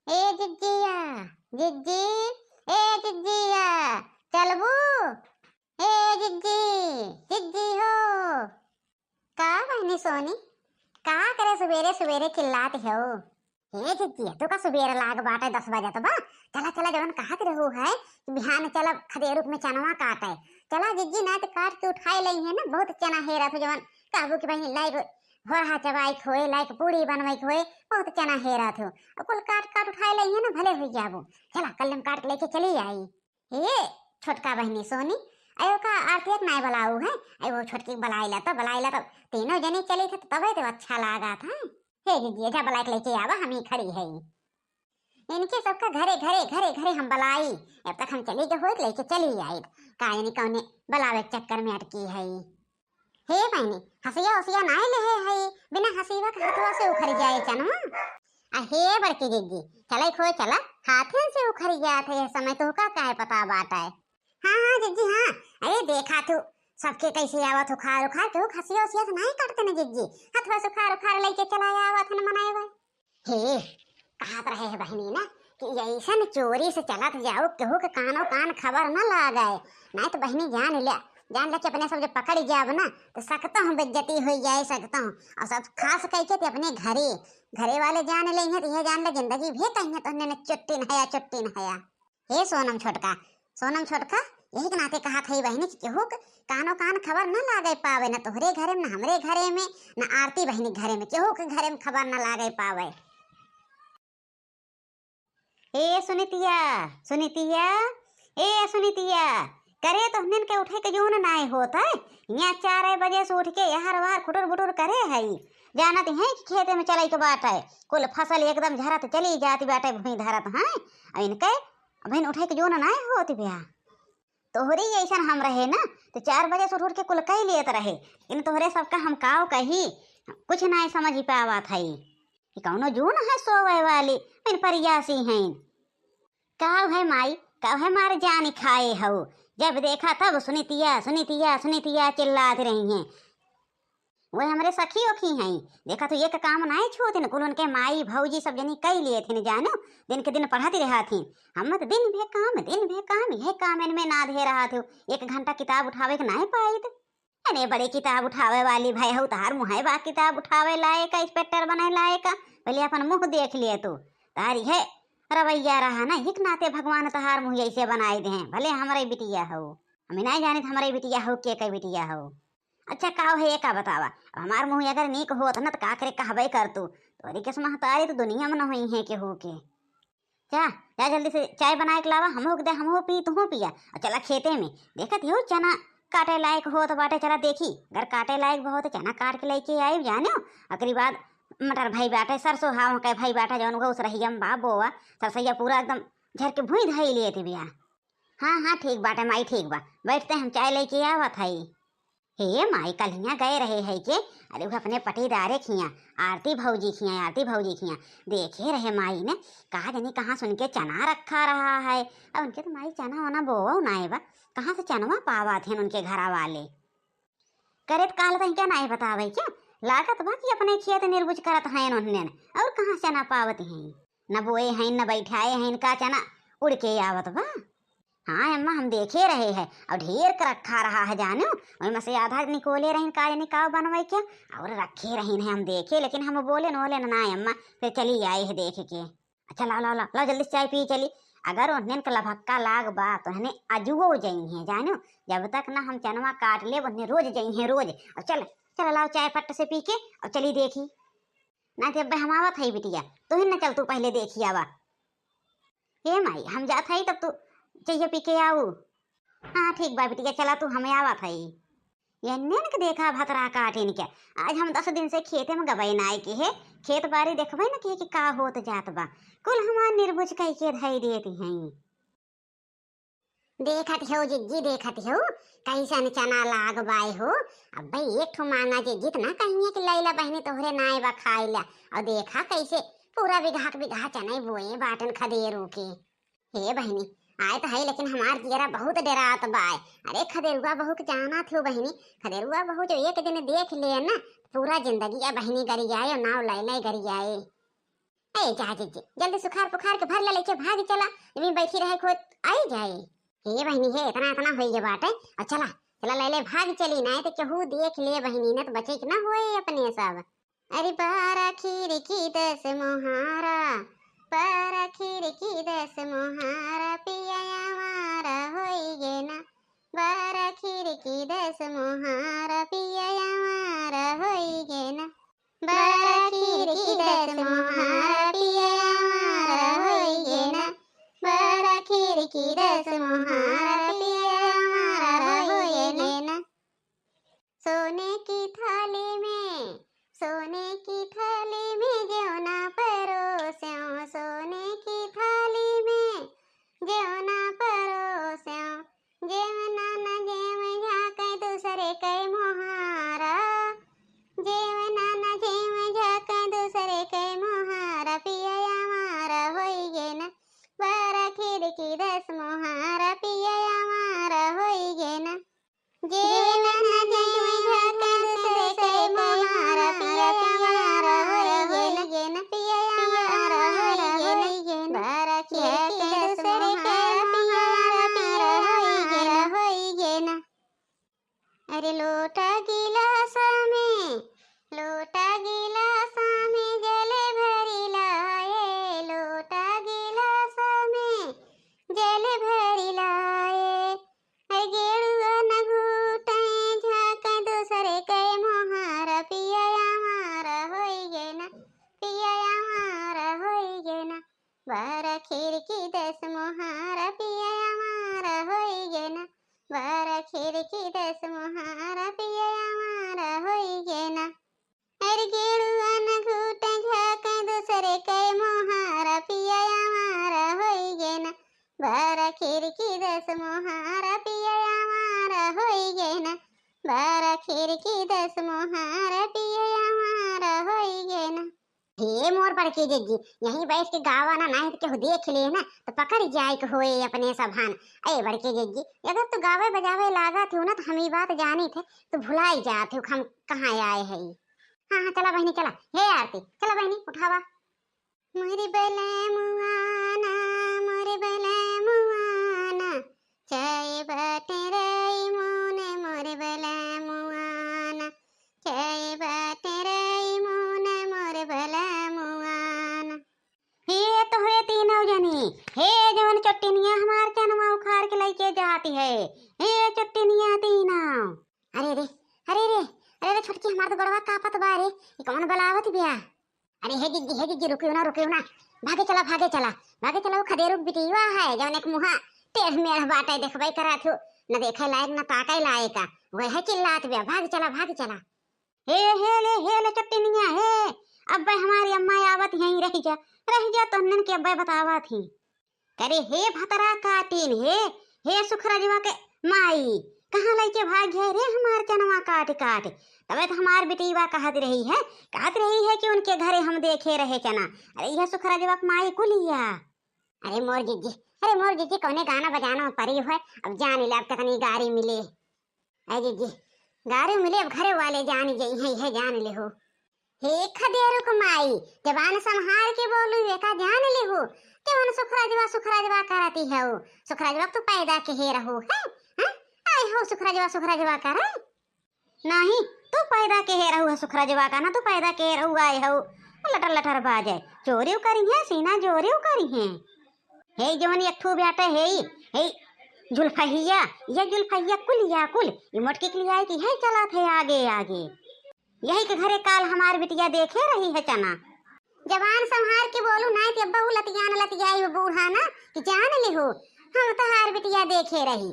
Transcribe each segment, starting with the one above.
ए जिज्जिया, जिज्जी, ए जिज्जिया, चलबू, ए जिज्जी, जिज्जी हो। का बहनी सोनी, का करे सवेरे सवेरे चिल्लाते हो? ए जिज्जी तू का सुबेर लाग बाटे 10 बजे तो बा। चला चला जवन कहत रहू है कि बिहान चला खदेरुक में चनवा काटे। चला जिज्जी ना तो काट के उठाई लई है ना, बहुत चना हेरा तो जवन काबू की बहनी लाइक होरहा चबाई खोए लाइक पूरी बनवाई खोए, बहुत चना हेरा थो कुल काट काट उठाई लई है ना, भले हो जाबो। चला कल हम काट के लेके चली आई। ए छोटका बहनी सोनी, अयो का आरती एक नाय बलाऊ है, अयो वो छोटकी बलाईला तो तीनों जने चली थे तबे तो अच्छा लगा था। हे दीदी जा बलाक लेके आवा, हम ही खड़ी है। इनके सबका घरे घरे घरे घरे हम बलाई, अब तक हम चली गए होत लेके चली आई। कायनी कौने बलावे चक्कर में अटकी है। हे बहनी हसिया हसिया नाय ले है, बिना हसीवा के हाथवा से उखड़ जाए चनवा। आ हे बड़की दीदी चले खोए चला, हाथे से उखड़ जात है समय तो का काहे पता बात है। हाँ हाँ जिज्जी हाँ, अरे देखा तू सबके कैसे आवत उखाड़ उखाड़ के हसिया हसिया से नहीं काटते ना जिज्जी, हाथवा से उखाड़ उखाड़ लेके चला आवत न मनाए। हे कहत रहे है बहनी ना कि ऐसन चोरी से चलत जाओ केहू के कानो कान खबर न लागे, नहीं तो बहनी जान ले कि अपने सब जब पकड़ जाब ना तो सकता हूँ बेइज्जती हो जाए सकता हूँ। और सब खास कह के अपने घरे वाले जान ले हैं तो यह जान ले जिंदगी भी कहीं तो उन्हें चुट्टी न हया। हे सोनम छोटका यही के नाते कहा थी बहनी कि केहू के कानो कान खबर न लागे पावे, न तोहरे घरे में न हमरे घरे में न आरती बहनी घरे में, केहू के घरे में खबर न लागे पावे। ए सुनीतिया, ए सुनीतिया, करे तो हनन के उठे के जोन नाय होता है। यहाँ 4 बजे से उठ के यहार वहार खुटुर बुटुर करे है, जानत है कि खेते में चलाई के बात है, कुल फसल एकदम झरत चली जाती बाटे भूमि धरत है। अब इनके अब उठे के जोन नाय होती ब्याह तोहरी ऐसा हम रहे ना तो 4 बजे से उठ के कुल कह लेत रहे, इन तोहरे सबका हम काव कही कुछ नाय समझ पावा था कि कौनो जून है सोवे वाली इन परियासी हैं। काव है माई, काव है मारे जान खाए हो, जब देखा तब सुनीतिया चिल्लाती रही हैं। वो हमारे सखी ओखी हैं, देखा तो ये का काम नहीं छूते न, कुल उनके माई भौजी सब जनी कई लिए थे न, जानो दिन के दिन पढ़ाती रहा थी। हम तो दिन भे काम यह काम इनमें ना दे रहा थे, 1 घंटा किताब उठावे के नहीं पाई। अरे बड़ी किताब उठावे वाली भाई हो तार मुँह बा किताब उठावे लायक इंस्पेक्टर बने लायक, पहले अपन मुँह देख लिए तो तारी है रवैया रहा ना, एक नाते भगवान तहार मुँह ऐसे बनाए दे, भले हमारे बिटिया हो, हमें नहीं जाने हमारे बिटिया हो के बिटिया हो। अच्छा का है का बतावा, अब हमार मुँह अगर नीक होत न तो का करे कहबे कर तू, तोरी किस महतारी तो दुनिया में न हुई है के हो के। जा जल्दी से चाय बना के लावा, हम दे हम पी तू पिया, और चला खेते में देखत हो चना काटे लायक हो तो बाटे, चला देखी अगर काटे लायक बहुत तो चना काट के लेके आई जानो। अगली बात मटर भाई बाटे, सरसों हाव के भाई बाटा जौन घोस रही हम बा बोआ सरसैया पूरा एकदम झर के भूई धाई लिए थे भैया। हाँ ठीक बाटे माई, ठीक बा बैठते हम चाय लेके आवत हई। हे माई कल यहाँ गए रहे है के, अरे वो अपने पटीदारे खिया आरती भौजी खिया देखे रहे माई ने, कहा जानी कहाँ सुन के चना रखा रहा है। अब उनके तो माई चना वना बोवा ना बा, कहाँ से चनवा पावा थे उनके घरा वाले, करे तो काल तक क्या नहीं बतावे क्या, लागत बा कि अपने खेत निर्बुझ करत हैं उन्होंने, और कहाँ चना पावत हैं, न बोए हैं न बैठाए हैं, का चना उड़ के आवत बा। हाँ अम्मा हम देखे रहे हैं और ढेर कर रखा रहा है जानो, वही से आधा निकोले रही का यानी का बनवाई क्या और रखे रही हम देखे, लेकिन हम बोले न ना अम्मा फिर चली आए है देख के। अच्छा ला जल्दी चाय पी चली, अगर उन्हें का लभक्का लाग बा तो उन्हें अजुओ जई हैं जानो, जब तक ना हम चनवा काट ले उन्हें रोज जई हैं रोज। और चल लाओ चाय पट्ट से पी के और चली देखी ना, जब हम आवत है बिटिया तो न चल तू पहले देखी आवा। हे माई हम जात है तब तू चाहिए पी के आऊ। हाँ ठीक बा बिटिया चला तू हमें आवत है। के देखा भतरा काटिन क्या, आज हम 10 दिन से खेते में गबई नाय के है, खेत बाड़ी देखबे न कि का होत जात बा, कुल हमार निर्बुझ कह के धई देती हैं। देखत हो जिज्जी देखत हो कैसन चना लाग बाई हो, अब भाई एक ठो मांगा जे जितना कहिए कि लैला बहनी तोहरे नाय बा खाइला, और देखा कैसे पूरा बिघा चना बोए बाटन खदेरू के। हे बहनी आए तो है लेकिन हमार जियरा बहुत डरात बाय, अरे खदेरुआ बहू के जाना थी बहनी, खदेरुआ बहू जो एक दिन देख ले ना पूरा जिंदगी या बहनी गरी जाए और नाव लै गरी जाए। अरे जा जी जल्दी सुखार पुखार के भर ले लेके भाग चला, अभी बैठी रहे खोत आई जाए। हे बहनी हे इतना इतना होई जे बाटे, और चला चला ले ले भाग चली, नहीं तो केहू देख ले बहनी ने तो बचे कि ना होए अपने सब। अरे बारा खिड़की 10 मोहारा, बारा खिड़की 10 मोहारा, पिया हमारा होई गे ना, बारा खिड़की 10 मोहारा, पिया हमारा होई गे ना, बारा खिड़की 10 मोहारा, पिया हमारा होई गे ना, बारा खिड़की 10 मोहारा, पिया हमारा होई गे ना। सोने की थाली में, सोने की थाली में जेवना परोस्यों, सोने की थाली में जेवना परोस्यों, जेवना न जेव झाके दूसरे के मोहारा, जेवना न जेव झाके दूसरे के मोहारा, पिया हमारा होई गे ना, बारा खिड़की 10 मोहारा, पिया हमारा होई गे ना, जेवना न जेव झाके दूसरे के मोहारा, पिया हमारा होई गे ना, पिया हमारा होई गे ना, बारा खिड़की 10 मोहारा, पिया हमारा होई गे ना। अरे लोटा गिलासा में, लोटा गिलासा में जल भरी लाए, लोटा गिलासा में जल भरी लाए, अरे गेरुआ न घूटे झाके दूसरे के मोहारा, पिया हमारा होई गे ना, पिया हमारा होई गे ना, बारा खिड़की 10 मोहारा, पिया हमारा होई गे ना, बारा खिड़की 10 मोहारा, पिया हमारा होई गे ना। अरे गेरुआ न घूटे झाके दूसरे के मोहारा, पिया हमारा होई गे ना, बारा खिड़की 10 मोहारा, पिया हमारा होई गे ना, बारा खिड़की 10 मोहारा, पिया हमारा होई गे ना। हे मोर बड़की जग्गी, यहीं बैठ के गावा ना, नहीं तो केहू देख ले ना तो पकड़ जाए के होए अपने सभान। अरे बड़की जग्गी, अगर तू गावे बजावे लागा थी ना तो हम ये बात जानी थे, तो भुलाई जाते हो हम कहाँ आए हैं। हाँ हाँ चला बहनी चला, हे आरती चला बहनी उठावा। मोरी बले मुआना, मोरी बले मुआना, चाय बाटे रई मुने, मोरी बले मुआना, चाय बाटे रई मुने, मोरी बले मुआना। हे तो हुए तीनों जनी, हे जवन चट्टिनिया हमार चनमा उखाड़ के लेके जाती है, हे चट्टिनिया तीनों। अरे रे अरे रे अरे रे छोटकी, हमार तो गड़वा कापत बा रे, ये कौन बलावत बिया। अरे हे गिग्गी रुकियो ना भागे चला भागे चला भागे चला, वो खदेरू बिटिया है जवन एक मुहा टेढ़ मेढ़ बाटे, देखबई करा थू न देखे लायक न ताके लायक, वह चिल्लात बिया, भाग चला भाग चला। हे ले चट्टिनिया हे, अब हमारी अम्मा आवत यहीं रह जा तो नन के अब्बे बतावा थी। करे हे भतरा काटिन, हे सुखराजवा के माई, कहाँ लेके भाग गए रे हमार चनवा काट काट। तबे तो हमार बिटिया कहत रही है कि उनके घरे हम देखे रहे चना। अरे यह सुखराजवा के माई कुलिया। अरे मोर जिज्जी कौने गाना बजाना परी है, अब जान ले अब कितनी गाड़ी मिले। अरे जिज्जी गाड़ी मिले, अब घरे वाले जान गई है जान ले हो। हे खदेरू को माई, जबान संहार के बोलू बेटा, जान ले हो केवन सुखराजवा करती है। वो सुखराजवा तो पैदा के हे रहो है, आए हो सुखराजवा कर नहीं, तू पैदा के हे रहू है सुखराजवा का ना, तू पैदा के रहू आए हो लटर लटर बाजे, चोरी करी है सीना जोरी करी है। हे जवन एक ठू बेटा हे जुल्फहिया, ये जुल्फहिया कुल ये मोटकी के लिए की है चला थे आगे आगे, यही के घरे काल हमार बिटिया देखे रही है चना। जवान संहार के बोलू नहीं कि अब्बा लतियाई वो बूढ़ा ना कि जान ले हो, हम तहार बिटिया देखे रही,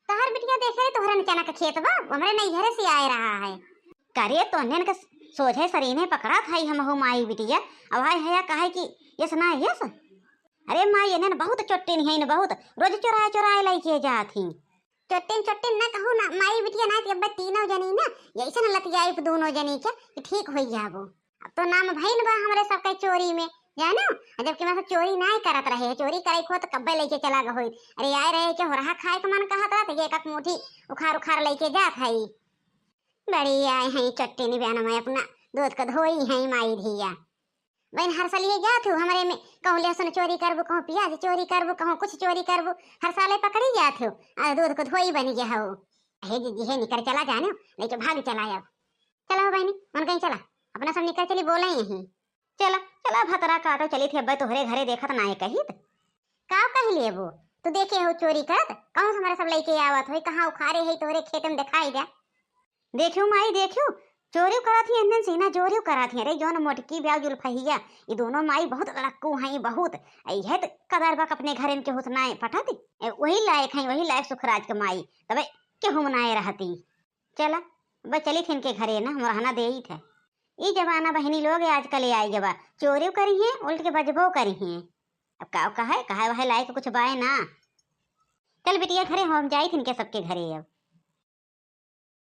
तहार बिटिया देखे रही तोहरा चना का खेत बा हमरे नहीं घरे से आए रहा है। करे तो अन्यन का सोझे सरीने पकड़ा था हम हो माई बिटिया, अब हाय हया कहे कि यस ना यस। अरे माई इन्हें बहुत चोट्टिन है, बहुत रोज चोराए लेके जाती। चोट्टिन ना कहू ना माई बिटिया ना, अब तीनों जनी ना यही से लतियाई दोनों जनी के ठीक हो जाबो। अब तो नाम भइल बा हमरे सब के चोरी में जानो, जबकि मैं चोरी नहीं करत रहे, चोरी करे खो तो कब्बे लेके चला गई। अरे आए रहे के हो रहा खाए के मन कहत रहा, तो एक मुठी उखाड़ लेके जात है। बड़ी आए हैं चट्टिन बयान में अपना दूध का धोई है माई धिया। बहन हर साल ये जात हो हमारे में, कहूँ लहसुन चोरी करबू, कहूँ प्याज चोरी करबू, कहूँ कुछ चोरी करबू, हर साल पकड़ी जात हो। दूध को धोई बनी गया हो। हे जी हे निकल चला जाने, नहीं तो भाग चला अब। चला हो बहनी मन कहीं चला, अपना सब निकल चली बोले यहीं। चला चला भतरा काटो चली थी अब तोहरे घरे देखत ना है कही का कही ले वो तू देखे हो चोरी करत, कहूँ हमारे सब लइके आवत हो, कहाँ उखाड़े है तोहरे खेत में दिखाई दे। देखियो माई देखियो चोरी करा थी अंदर सीना चोरी करा थी। अरे जौन मोटकी ब्याह जुल्फहिया ये दोनों माई बहुत लड़कू हैं बहुत। यह तो कदर बक अपने घर इनके होतना है पटा थी वही लायक है, वही लायक सुखराज के माई तबे क्यों मनाए रहती। चला बस चली थी इनके घरे ना हम रहना दे ही थे। ये जमाना बहनी लोग आजकल आई जबा चोरी करी है उल्ट के बजबो करी है। अब का कहा है वह लायक कुछ बाय ना। चल बिटिया घरे हम जाई थी इनके सबके घरे अब।